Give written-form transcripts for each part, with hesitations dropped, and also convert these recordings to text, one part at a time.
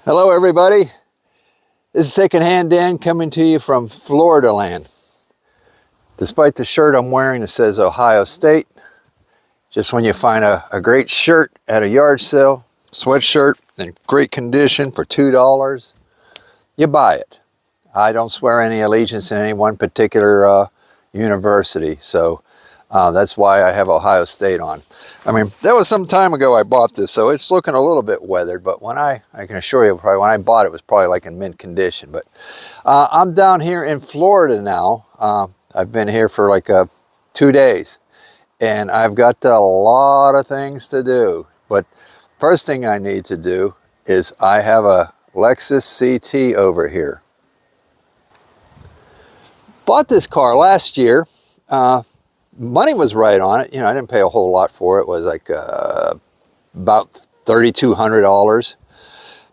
Hello everybody, this is Secondhand Dan coming to you from Florida land. Despite the shirt I'm wearing that says Ohio State, just when you find a great shirt at a yard sale, sweatshirt in great condition for $2, you buy it. I don't swear any allegiance in any one particular university, so that's why I have Ohio State on. I mean, that was some time ago I bought this, so it's looking a little bit weathered, but when I can assure you, probably when I bought it, it was probably like in mint condition. But I'm down here in Florida now. I've been here for like 2 days, and I've got a lot of things to do. But first thing I need to do is I have a Lexus CT over here. Bought this car last year. Money was right on it. You know, I didn't pay a whole lot for it. It was like about $3,200.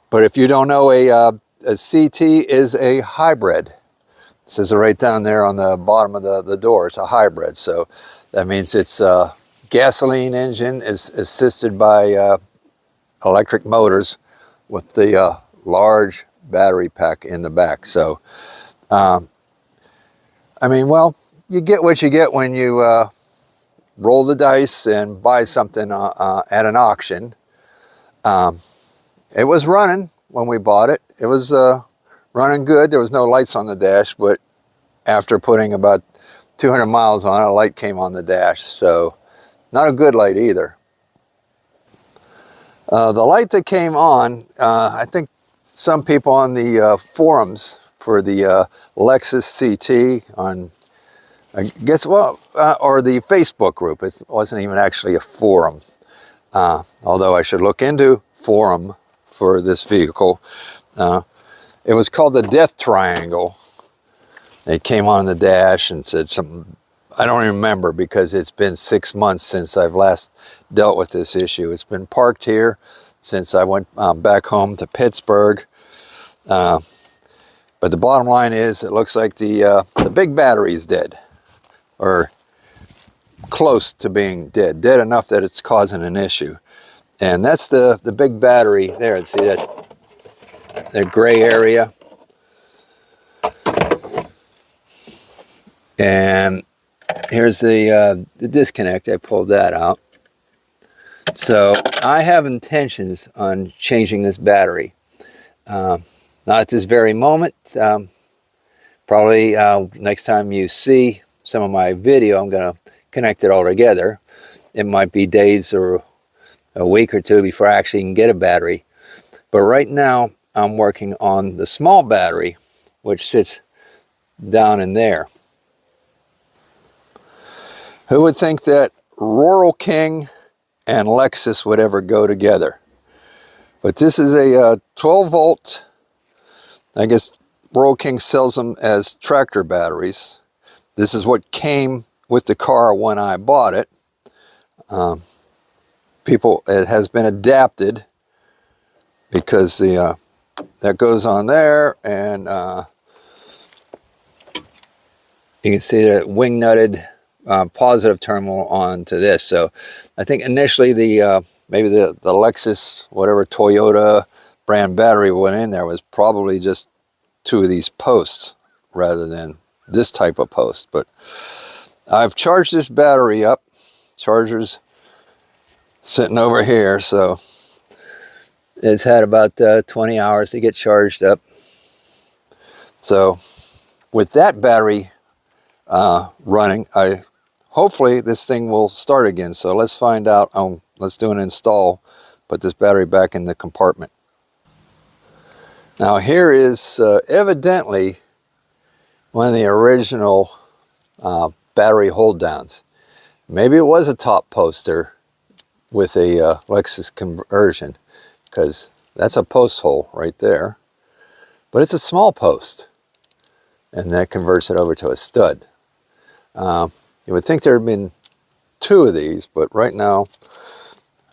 But if you don't know, a CT is a hybrid. It says it right down there on the bottom of the door. It's a hybrid. So that means it's a gasoline engine is assisted by electric motors with the large battery pack in the back. So, I mean, well, you get what you get when you roll the dice and buy something at an auction. It was running when we bought it. It was running good. There was no lights on the dash, but after putting about 200 miles on it, a light came on the dash. So not a good light either. The light that came on, I think some people on the forums for the Lexus CT on, I guess, well, or the Facebook group. It wasn't even actually a forum. Although I should look into forum for this vehicle. It was called the Death Triangle. It came on the dash and said something, I don't even remember because it's been 6 months since I've last dealt with this issue. It's been parked here since I went back home to Pittsburgh. But the bottom line is, it looks like the big battery's dead. Or close to being dead enough that it's causing an issue. And that's the big battery there. See that gray area? And here's the disconnect. I pulled that out. So I have intentions on changing this battery. Not at this very moment. Probably next time you see some of my video, I'm going to connect it all together. It might be days or a week or two before I actually can get a battery. But right now, I'm working on the small battery, which sits down in there. Who would think that Rural King and Lexus would ever go together? But this is a 12 volt, I guess Rural King sells them as tractor batteries. This is what came with the car when I bought it. It has been adapted because that goes on there, and you can see that wing nutted positive terminal onto this. So I think initially maybe the Lexus, whatever Toyota brand battery went in there was probably just 2 of these posts rather than this type of post. But I've charged this battery up. Charger's sitting over here, so it's had about 20 hours to get charged up. So with that battery running, hopefully this thing will start again. So let's find out. Let's do an install, put this battery back in the compartment. Now here is evidently one of the original battery hold downs. Maybe it was a top poster with a Lexus conversion, because that's a post hole right there. But it's a small post, and that converts it over to a stud. You would think there had been 2 of these, but right now,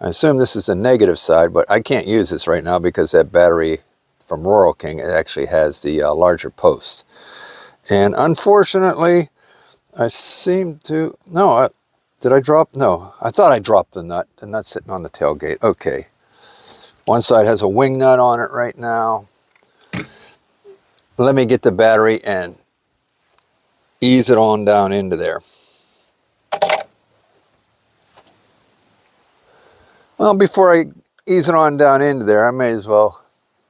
I assume this is the negative side, but I can't use this right now because that battery from Rural King, it actually has the larger post. And unfortunately, I seem to, did I drop? No, I thought I dropped the nut. The nut's sitting on the tailgate. Okay. One side has a wing nut on it right now. Let me get the battery and ease it on down into there. Well, before I ease it on down into there, I may as well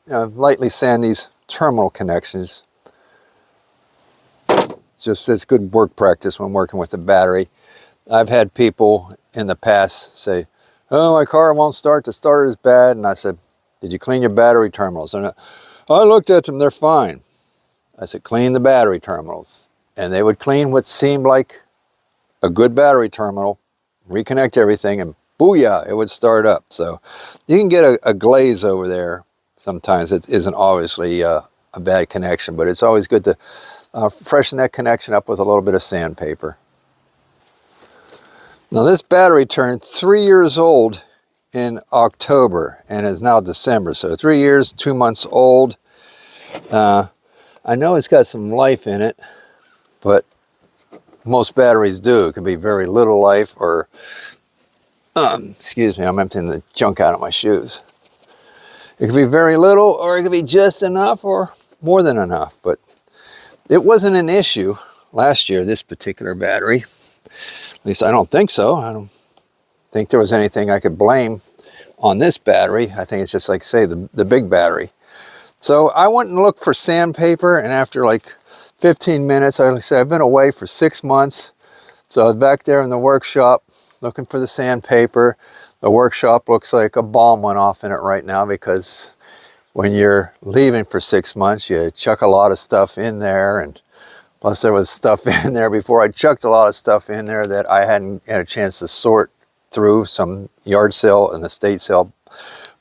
lightly sand these terminal connections. Just as good work practice when working with the battery. I've had people in the past say, oh, my car won't start, the starter is bad. And I said, did you clean your battery terminals? And I looked at them, they're fine. I said, clean the battery terminals. And they would clean what seemed like a good battery terminal, reconnect everything, and booyah, it would start up. So you can get a glaze over there. Sometimes it isn't obviously a bad connection, but it's always good to freshen that connection up with a little bit of sandpaper. Now this battery turned 3 years old in October and is now December. So 3 years, 2 months old. I know it's got some life in it, but most batteries do. It could be very little life or, excuse me, I'm emptying the junk out of my shoes. It could be very little, or it could be just enough or more than enough. But it wasn't an issue last year, this particular battery. At least I don't think so. I don't think there was anything I could blame on this battery. I think it's just like, say, the big battery. So I went and looked for sandpaper, and after like 15 minutes, I said, I've been away for 6 months. So I was back there in the workshop looking for the sandpaper. The workshop looks like a bomb went off in it right now, because when you're leaving for 6 months, you chuck a lot of stuff in there, and plus there was stuff in there before I chucked a lot of stuff in there that I hadn't had a chance to sort through, some yard sale and estate sale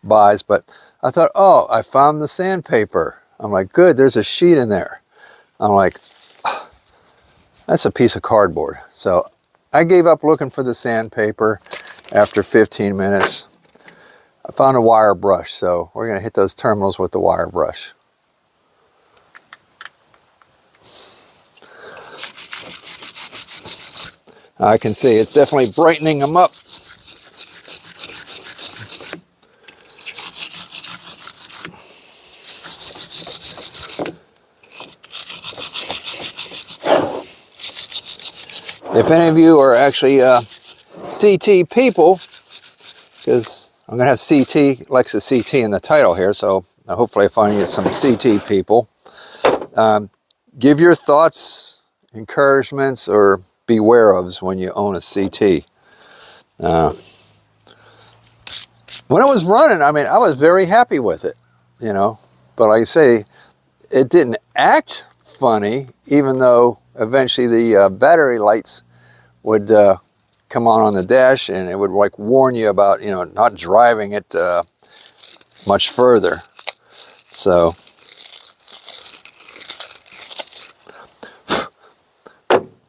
buys. But I thought, oh, I found the sandpaper. I'm like, good, there's a sheet in there. I'm like, that's a piece of cardboard. So I gave up looking for the sandpaper after 15 minutes. I found a wire brush, so we're going to hit those terminals with the wire brush. I can see it's definitely brightening them up. If any of you are actually CT people, because I'm going to have CT, Lexus CT in the title here, so hopefully I find you some CT people. Give your thoughts, encouragements, or beware ofs when you own a CT. When it was running, I mean, I was very happy with it, you know, but like I say, it didn't act funny, even though eventually the battery lights would come on the dash, and it would like warn you about, you know, not driving it much further. So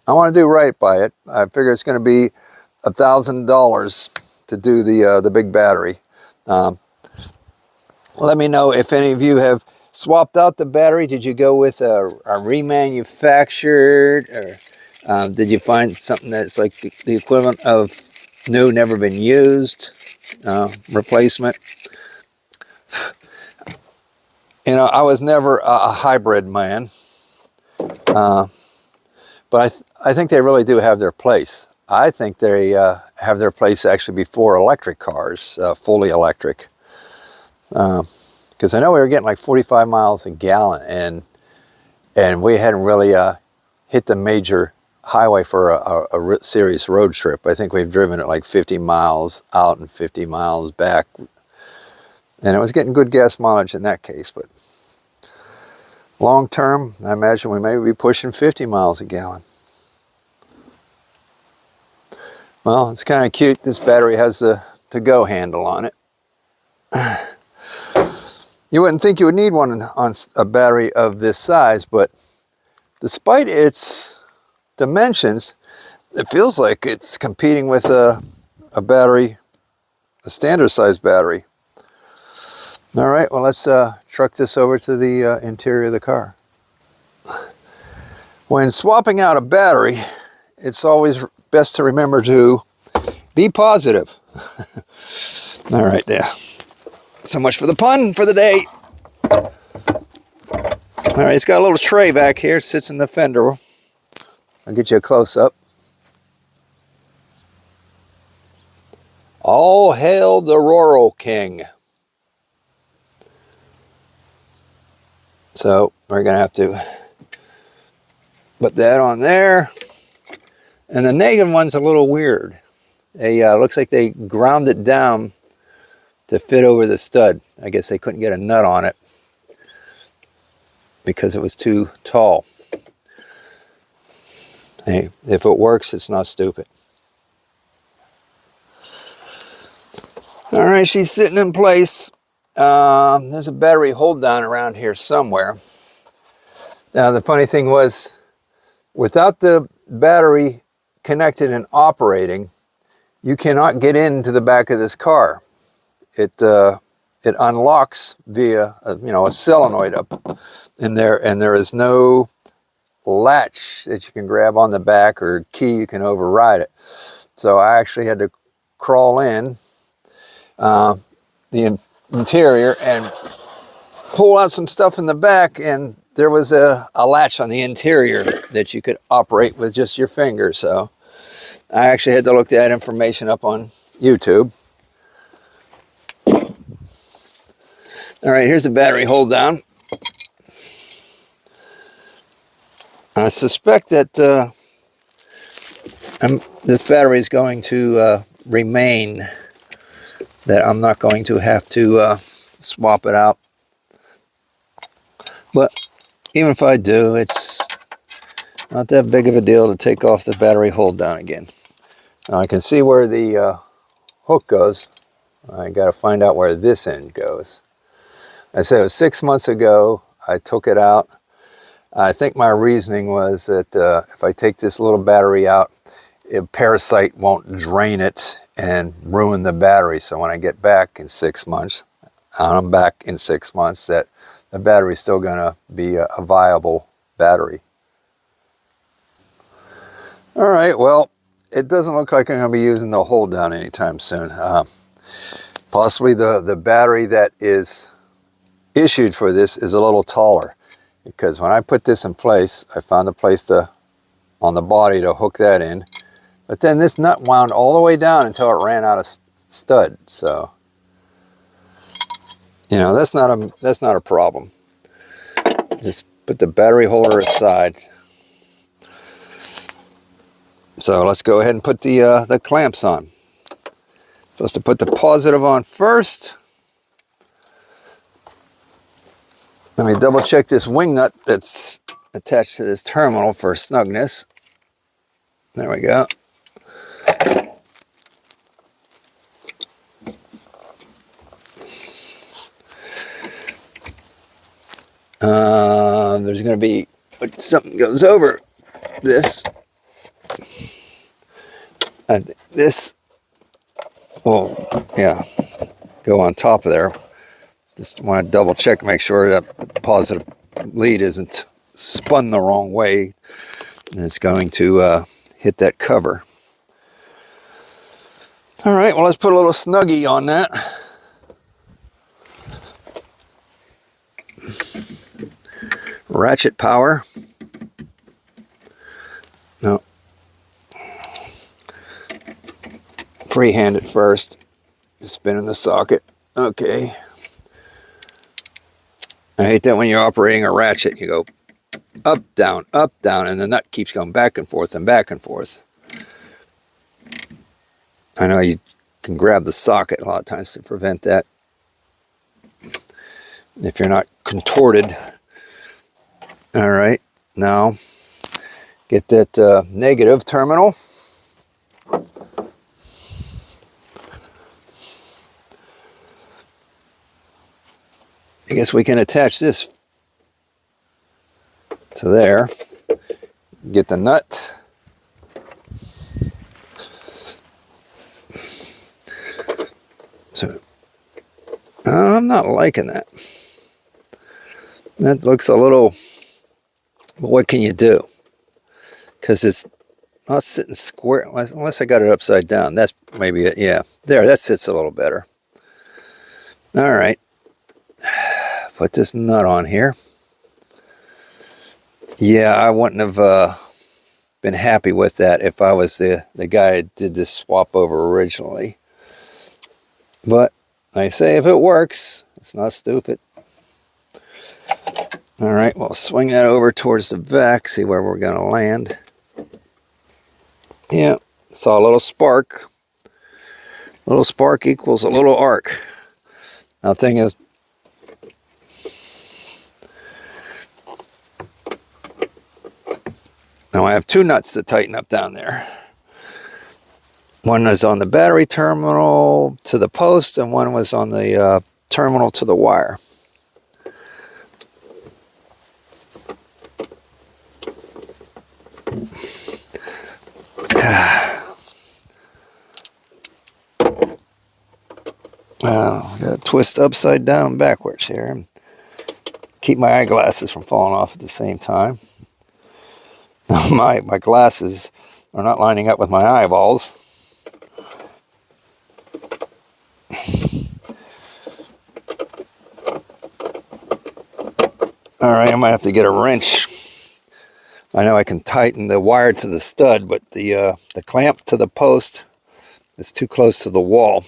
I want to do right by it. I figure it's going to be $1,000 to do the big battery. Let me know if any of you have swapped out the battery. Did you go with a remanufactured, or did you find something that's like the equivalent of new, never been used replacement? You know, I was never a hybrid man, but I think they really do have their place. I think they have their place actually before electric cars, fully electric. Because I know we were getting like 45 miles a gallon, and we hadn't really hit the major highway for a serious road trip. I think we've driven it like 50 miles out and 50 miles back, and it was getting good gas mileage in that case. But long term, I imagine we may be pushing 50 miles a gallon. Well, it's kind of cute. This battery has the to-go handle on it. You wouldn't think you would need one on a battery of this size, but despite its dimensions, it feels like it's competing with a battery, a standard size battery. All right, well, let's truck this over to the interior of the car. When swapping out a battery, it's always best to remember to be positive. All right, there. So much for the pun for the day. All right, it's got a little tray back here, sits in the fender. I'll get you a close-up. All hail the Rural King. So we're going to have to put that on there. And the negative one's a little weird. They looks like they ground it down to fit over the stud. I guess they couldn't get a nut on it because it was too tall. Hey, if it works, it's not stupid. All right, she's sitting in place. There's a battery hold down around here somewhere. Now, the funny thing was, without the battery connected and operating, you cannot get into the back of this car. It unlocks via a solenoid up in there, and there is no latch that you can grab on the back or key you can override it. So I actually had to crawl in the interior and pull out some stuff in the back, and there was a latch on the interior that you could operate with just your finger. So I actually had to look that information up on YouTube. All right, here's the battery hold down. I suspect that this battery is going to remain, that I'm not going to have to swap it out. But even if I do, it's not that big of a deal to take off the battery hold down again. Now I can see where the hook goes. I got to find out where this end goes. I said it was 6 months ago I took it out. I think my reasoning was that if I take this little battery out, a parasite won't drain it and ruin the battery. So when I get back in 6 months, I'm back in 6 months, that the battery's still going to be a viable battery. All right, well, it doesn't look like I'm going to be using the hold down anytime soon. Possibly the battery that is issued for this is a little taller, because when I put this in place, I found a place on the body to hook that in, but then this nut wound all the way down until it ran out of stud. So that's not a problem. Just put the battery holder aside. So let's go ahead and put the clamps on. Supposed to put the positive on first. Let me double check this wing nut that's attached to this terminal for snugness. There we go. There's going to be something goes over this. This will, go on top of there. Just want to double check, make sure that the positive lead isn't spun the wrong way, and it's going to hit that cover. All right, well, let's put a little snuggie on that. Ratchet power. No. Freehand it first. Just spin in the socket. Okay. I hate that when you're operating a ratchet, you go up, down, and the nut keeps going back and forth and back and forth. I know you can grab the socket a lot of times to prevent that, if you're not contorted. All right, now get that negative terminal. I guess we can attach this to there. Get the nut. So I'm not liking that. That looks a little, but what can you do? Because it's not sitting square, unless I got it upside down. That's maybe it, yeah. There, that sits a little better. All right, put this nut on here. Yeah, I wouldn't have been happy with that if I was the guy that did this swap over originally. But like I say, if it works, it's not stupid. All right, we'll swing that over towards the back, see where we're going to land. Yeah, saw a little spark. A little spark equals a little arc. Now the thing is, now I have two nuts to tighten up down there. One was on the battery terminal to the post, and one was on the terminal to the wire. Got to twist upside down and backwards here and keep my eyeglasses from falling off at the same time. my glasses are not lining up with my eyeballs. All right, I might have to get a wrench. I know I can tighten the wire to the stud, but the clamp to the post is too close to the wall,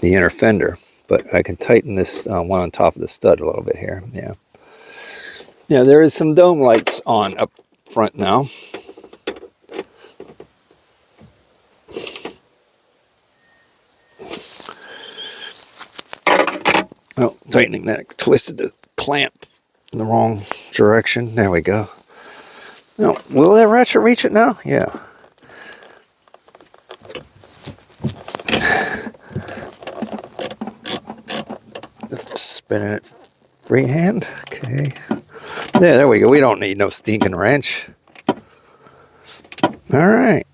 the inner fender. But I can tighten this one on top of the stud a little bit here. Yeah. Yeah, there is some dome lights on up front now. Oh, tightening that. Twisted the clamp in the wrong direction. There we go. Now, will that ratchet reach it now? Yeah. Spinning it freehand. Okay. There we go. We don't need no stinking wrench. All right.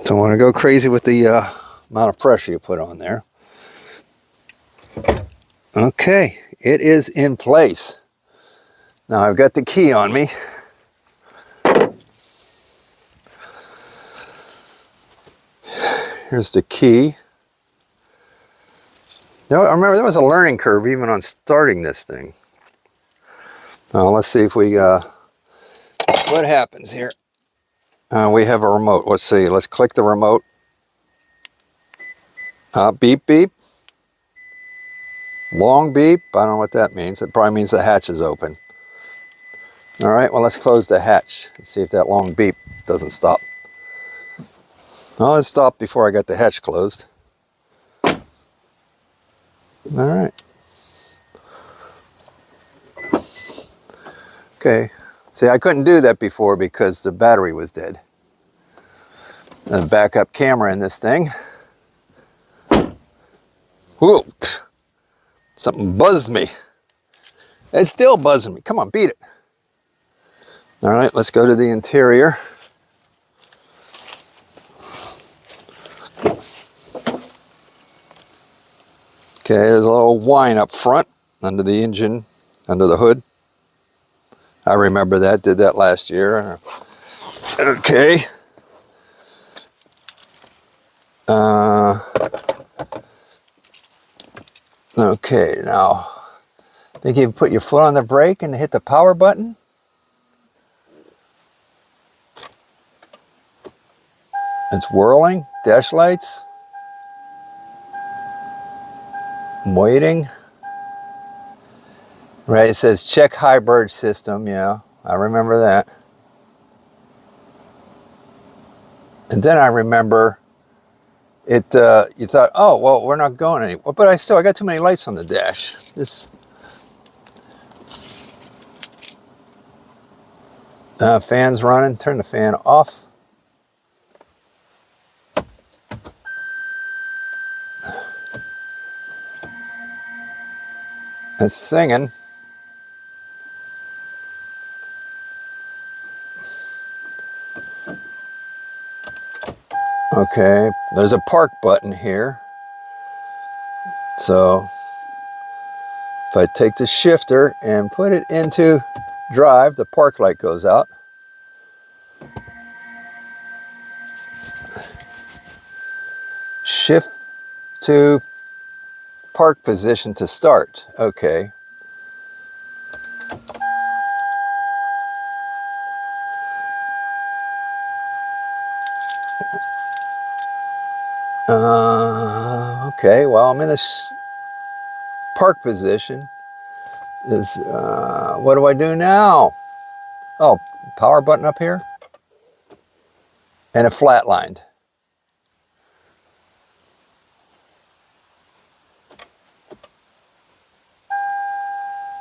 Don't want to go crazy with the amount of pressure you put on there. Okay, it is in place. Now I've got the key on me. Here's the key. Now, I remember there was a learning curve even on starting this thing. Now let's see if we, what happens here. We have a remote. Let's see, let's click the remote. Beep, beep. Long beep. I don't know what that means. It probably means the hatch is open. All right, well, let's close the hatch and see if that long beep doesn't stop. Oh, it stopped before I got the hatch closed. All right. Okay. See, I couldn't do that before because the battery was dead. And a backup camera in this thing. Whoa. Something buzzed me. It's still buzzing me. Come on, beat it. All right, let's go to the interior. Okay, there's a little whine up front under the engine, under the hood. I remember that, did that last year. Okay. Okay, now, I think you put your foot on the brake and hit the power button. It's whirling, dash lights. I'm waiting. Right, it says check hybrid system, yeah, I remember that. And then I remember it, you thought, oh, well, we're not going anywhere. But I got too many lights on the dash. This fan's running, turn the fan off. It's singing. Okay, there's a park button here. So if I take the shifter and put it into drive, the park light goes out. shift to park position to start. Okay. Okay, well, I'm in this park position. What do I do now? Oh, power button up here. And it flatlined.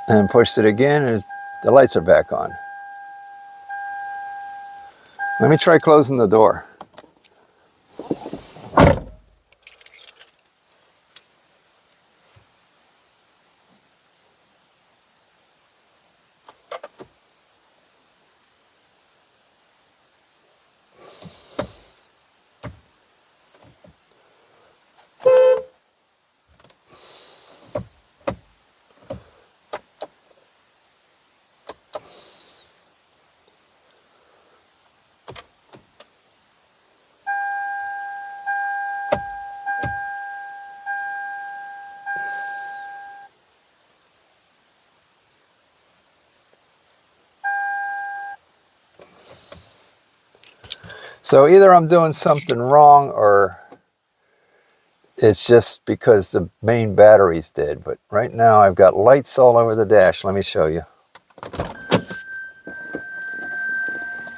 And pushed it again, and the lights are back on. Let me try closing the door. So either I'm doing something wrong or it's just because the main battery's dead. But right now I've got lights all over the dash. Let me show you.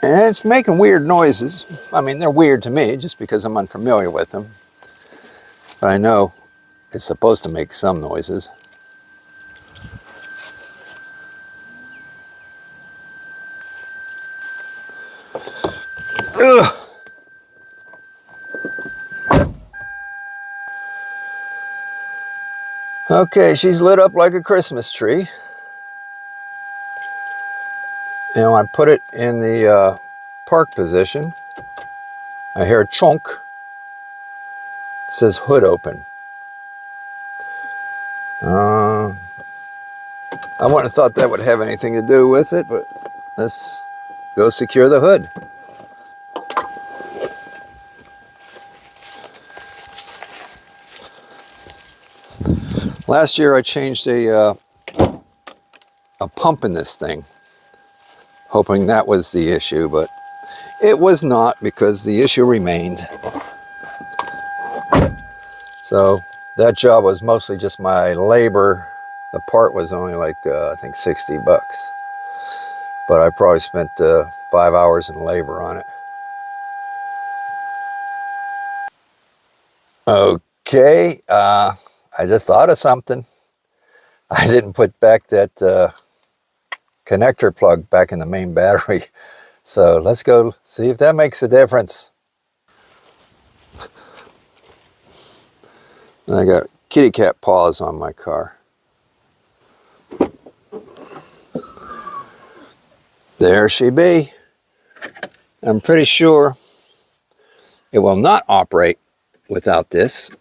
And it's making weird noises. I mean, they're weird to me just because I'm unfamiliar with them. But I know it's supposed to make some noises. Ugh. Okay, she's lit up like a Christmas tree. And when I put it in the park position, I hear a chunk. It says hood open. I wouldn't have thought that would have anything to do with it, but let's go secure the hood. Last year I changed a pump in this thing, hoping that was the issue, but it was not because the issue remained. So that job was mostly just my labor. The part was only like, I think 60 bucks. But I probably spent 5 hours in labor on it. Okay, I just thought of something. I didn't put back that connector plug back in the main battery. So let's go see if that makes a difference. I got kitty cat paws on my car. There she be. I'm pretty sure it will not operate without this.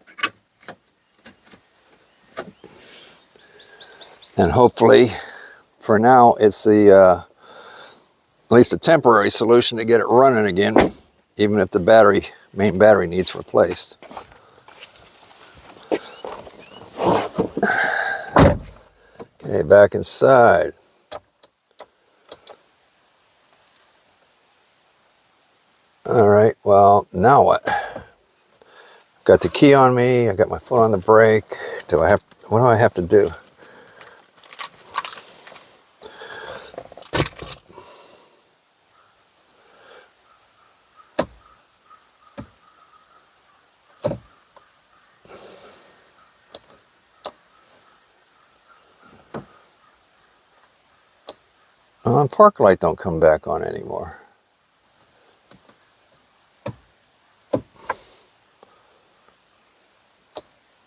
And hopefully, for now, it's the at least a temporary solution to get it running again, even if the main battery needs replaced. Okay, back inside. All right, well, now what? Got the key on me, I got my foot on the brake. What do I have to do? Park light don't come back on anymore.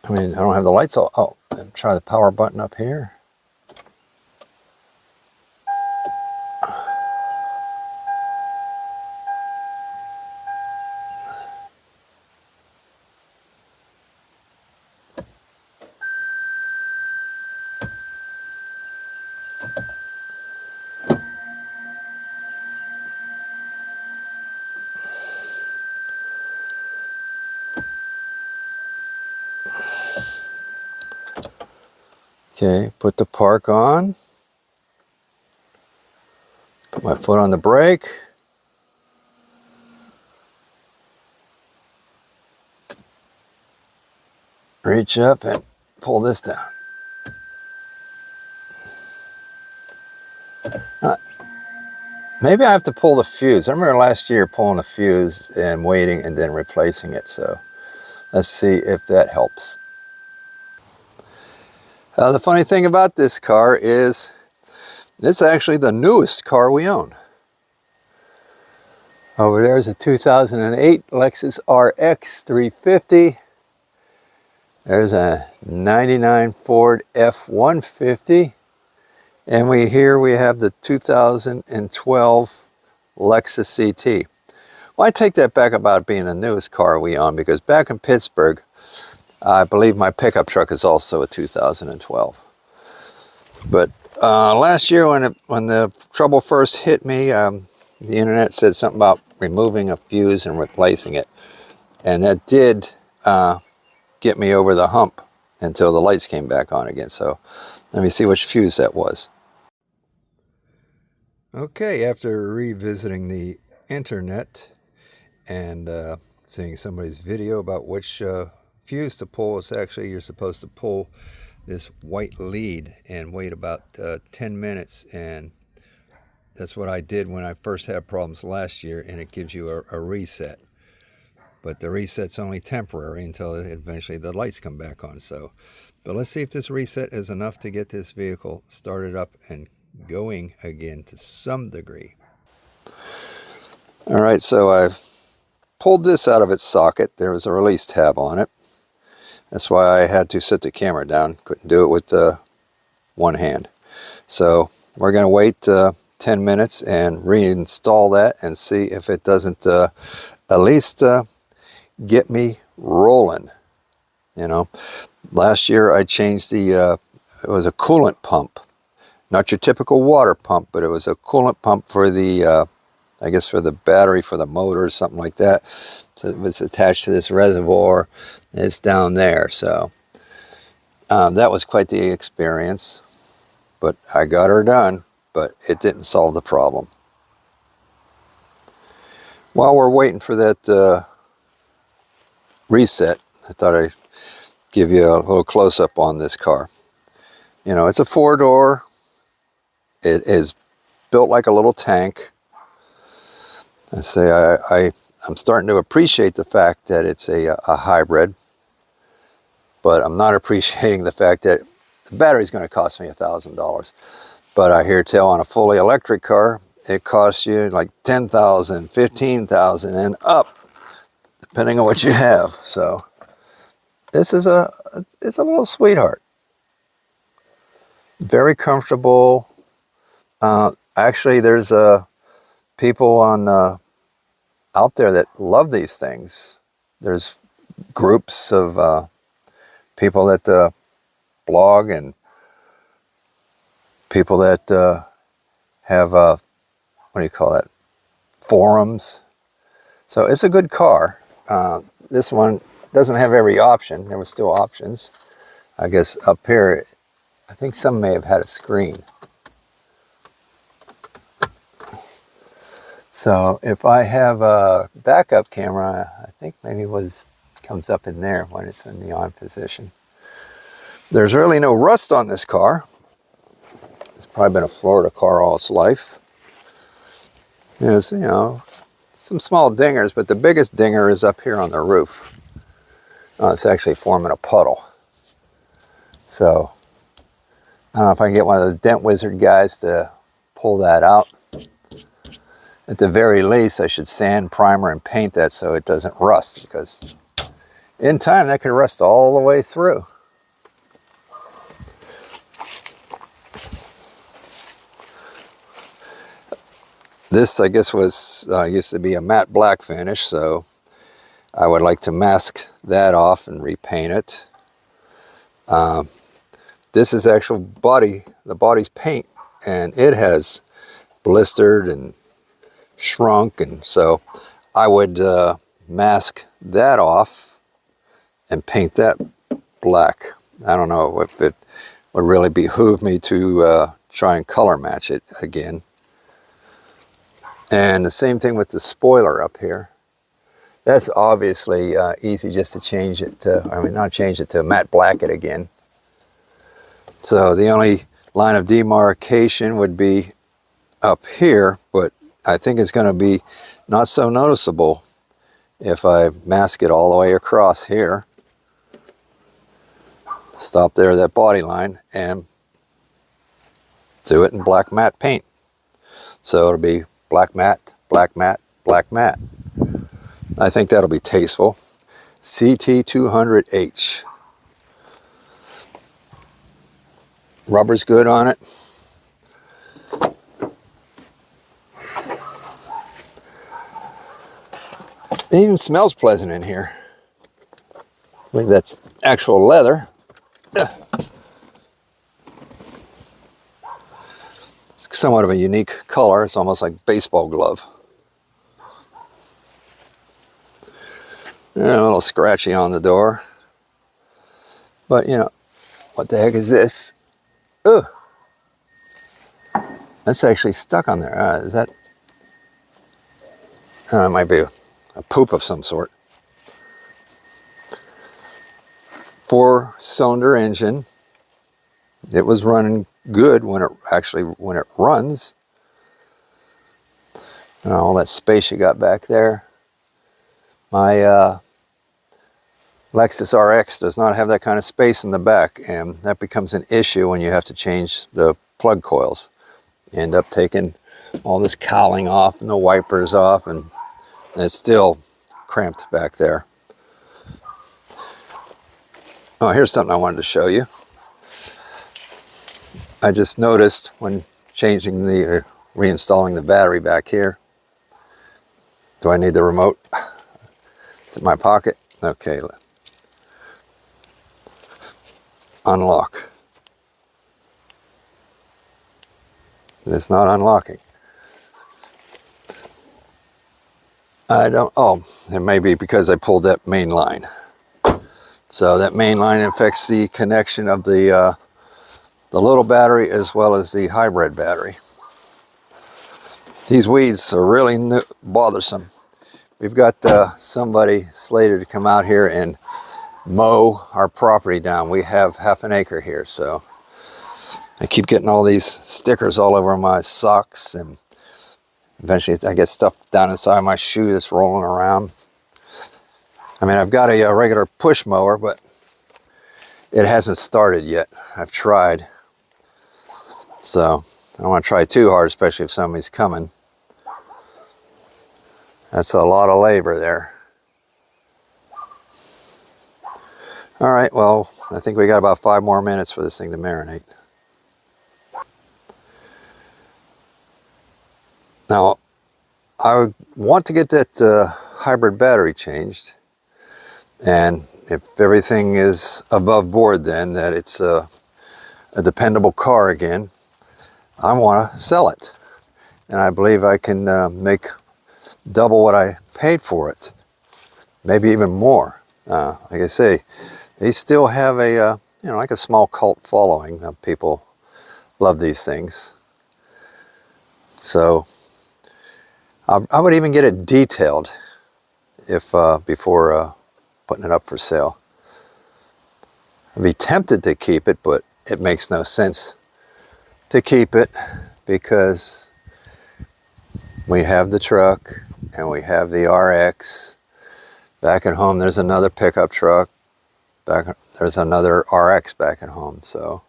I mean, I don't have the lights all. Oh, try the power button up here. Okay, put the park on. Put my foot on the brake. Reach up and pull this down. Maybe I have to pull the fuse. I remember last year pulling the fuse and waiting and then replacing it. So let's see if that helps. The funny thing about this car is this is actually the newest car we own. Over there is a 2008 Lexus RX 350. There's a 99 Ford F-150. And here we have the 2012 Lexus CT. Well, I take that back about being the newest car we own, because back in Pittsburgh, I believe my pickup truck is also a 2012. But last year when the trouble first hit me, the internet said something about removing a fuse and replacing it. And that did get me over the hump until the lights came back on again. So let me see which fuse that was. Okay, after revisiting the internet and seeing somebody's video about which fuse to pull, it's actually you're supposed to pull this white lead and wait about 10 minutes, and that's what I did when I first had problems last year, and it gives you a reset. But the reset's only temporary until eventually the lights come back on. So, but let's see if this reset is enough to get this vehicle started up and going again to some degree. All right, so I've pulled this out of its socket. There was a release tab on it. That's why I had to set the camera down. Couldn't do it with one hand. So we're going to wait 10 minutes and reinstall that and see if it doesn't at least get me rolling. You know, last year I changed it was a coolant pump. Not your typical water pump, but it was a coolant pump for the, I guess for the battery, for the motor, or something like that. So it was attached to this reservoir. It's down there. So that was quite the experience. But I got her done, but it didn't solve the problem. While we're waiting for that reset, I thought I'd give you a little close-up on this car. You know, it's a four-door. It is built like a little tank. I say I'm starting to appreciate the fact that it's a hybrid, but I'm not appreciating the fact that the battery's going to cost me $1,000. But I hear tell on a fully electric car, it costs you like $10,000, $15,000 and up, depending on what you have. So this is it's a little sweetheart. Very comfortable. Actually, there's people on out there that love these things. There's groups of people that blog, and people that have what do you call that? Forums. So it's a good car. This one doesn't have every option. There were still options. I guess up here, I think some may have had a screen. So if I have a backup camera, I think maybe comes up in there when it's in the on position. There's really no rust on this car. It's probably been a Florida car all its life. There's, you know, some small dingers, but the biggest dinger is up here on the roof. It's actually forming a puddle. So I don't know if I can get one of those Dent Wizard guys to pull that out. At the very least, I should sand, primer, and paint that so it doesn't rust, because in time that could rust all the way through. This, I guess, was used to be a matte black finish, so I would like to mask that off and repaint it. This is actual body, the body's paint, and it has blistered and shrunk, and so I would mask that off and paint that black. I don't know if it would really behoove me to try and color match it again. And the same thing with the spoiler up here. That's obviously easy just to change it to, I mean, not change it to matte black it again. So the only line of demarcation would be up here, but I think it's going to be not so noticeable if I mask it all the way across here. Stop there at that body line and do it in black matte paint. So it'll be black matte, black matte, black matte. I think that'll be tasteful. CT200H. Rubber's good on it. It even smells pleasant in here. I think that's actual leather. It's somewhat of a unique color. It's almost like baseball glove. And a little scratchy on the door. But, you know, what the heck is this? Ugh. That's actually stuck on there. Is that? It might be a poop of some sort. 4-cylinder engine. It was running good when it runs. And all that space you got back there. My Lexus RX does not have that kind of space in the back, and that becomes an issue when you have to change the plug coils. You end up taking all this cowling off and the wipers off, and it's still cramped back there. Oh, here's something I wanted to show you. I just noticed when changing the, reinstalling the battery back here. Do I need the remote? It's in my pocket. Okay. Unlock. It's not unlocking. I don't, oh, it may be because I pulled that main line. So that main line affects the connection of the little battery as well as the hybrid battery. These weeds are really bothersome. We've got somebody slated to come out here and mow our property down. We have half an acre here, so I keep getting all these stickers all over my socks, and eventually I get stuff down inside my shoe that's rolling around. I mean, I've got a regular push mower, but it hasn't started yet. I've tried. So I don't want to try too hard, especially if somebody's coming. That's a lot of labor there. All right, well, I think we got about 5 more minutes for this thing to marinate. Now, I want to get that hybrid battery changed. And if everything is above board, then that it's a dependable car again, I want to sell it. And I believe I can make double what I paid for it, maybe even more. Like I say, they still have a you know, like a small cult following. People love these things. So I would even get it detailed if before putting it up for sale. I'd be tempted to keep it, but it makes no sense to keep it because we have the truck and we have the RX. Back at home there's another pickup truck. There's another RX back at home. So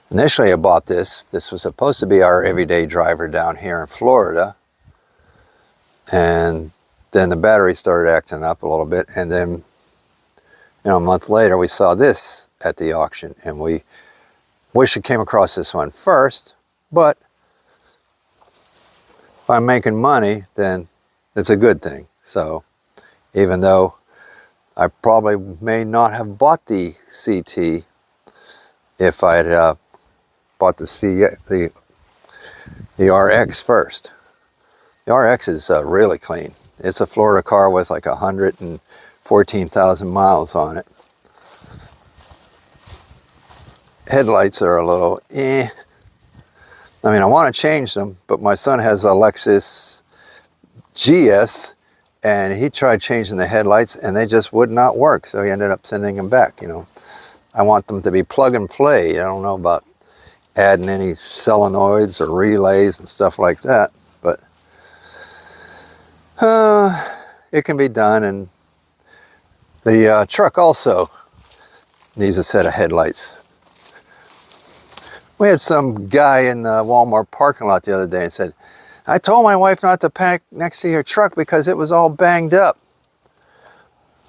initially I bought this. This was supposed to be our everyday driver down here in Florida. And then the battery started acting up a little bit, and then, you know, a month later we saw this at the auction, and we wish it came across this one first, but if I'm making money, then it's a good thing. So even though I probably may not have bought the CT if I had bought the RX first. The RX is really clean. It's a Florida car with like 114,000 miles on it. headlights are a little eh. I mean, I want to change them, but my son has a Lexus GS, and he tried changing the headlights, and they just would not work. So he ended up sending them back. You know, I want them to be plug and play. I don't know about adding any solenoids or relays and stuff like that, but it can be done. And the truck also needs a set of headlights. We had some guy in the Walmart parking lot the other day and said, I told my wife not to park next to your truck because it was all banged up.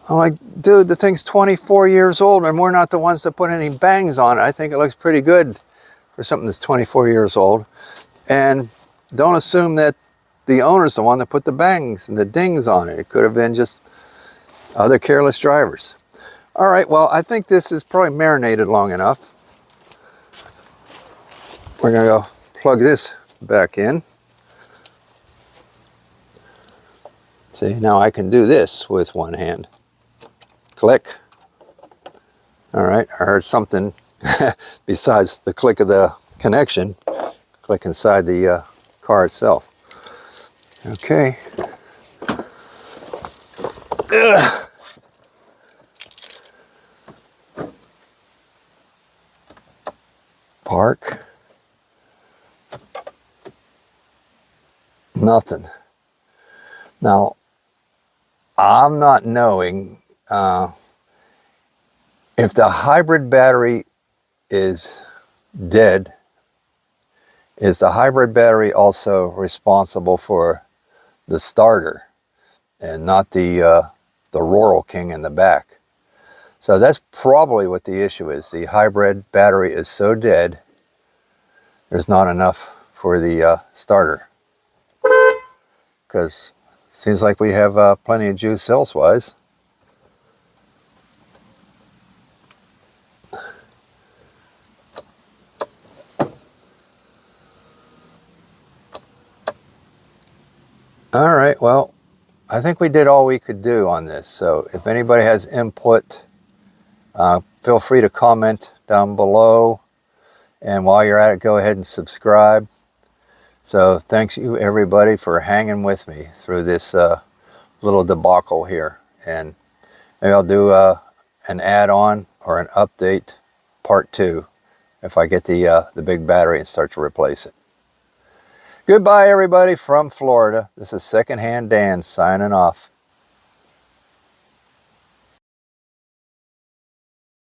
I'm like, dude, the thing's 24 years old and we're not the ones that put any bangs on it. I think it looks pretty good for something that's 24 years old. And don't assume that the owner's the one that put the bangs and the dings on it. It could have been just other careless drivers. All right, well, I think this is probably marinated long enough. We're gonna go plug this back in. See, now I can do this with one hand. Click. All right, I heard something besides the click of the connection. Click inside the car itself. Okay. Ugh. Park. Nothing. Now, I'm not knowing if the hybrid battery is dead. Is the hybrid battery also responsible for the starter and not the Royal King in the back? So that's probably what the issue is. The hybrid battery is so dead, there's not enough for the starter. Because it seems like we have plenty of juice elsewise. All right, well, I think we did all we could do on this. So if anybody has input, feel free to comment down below. And while you're at it, go ahead and subscribe. So thanks you everybody for hanging with me through this little debacle here. And maybe I'll do an add-on or an update part 2 if I get the big battery and start to replace it. Goodbye everybody from Florida. This is Secondhand Dan signing off.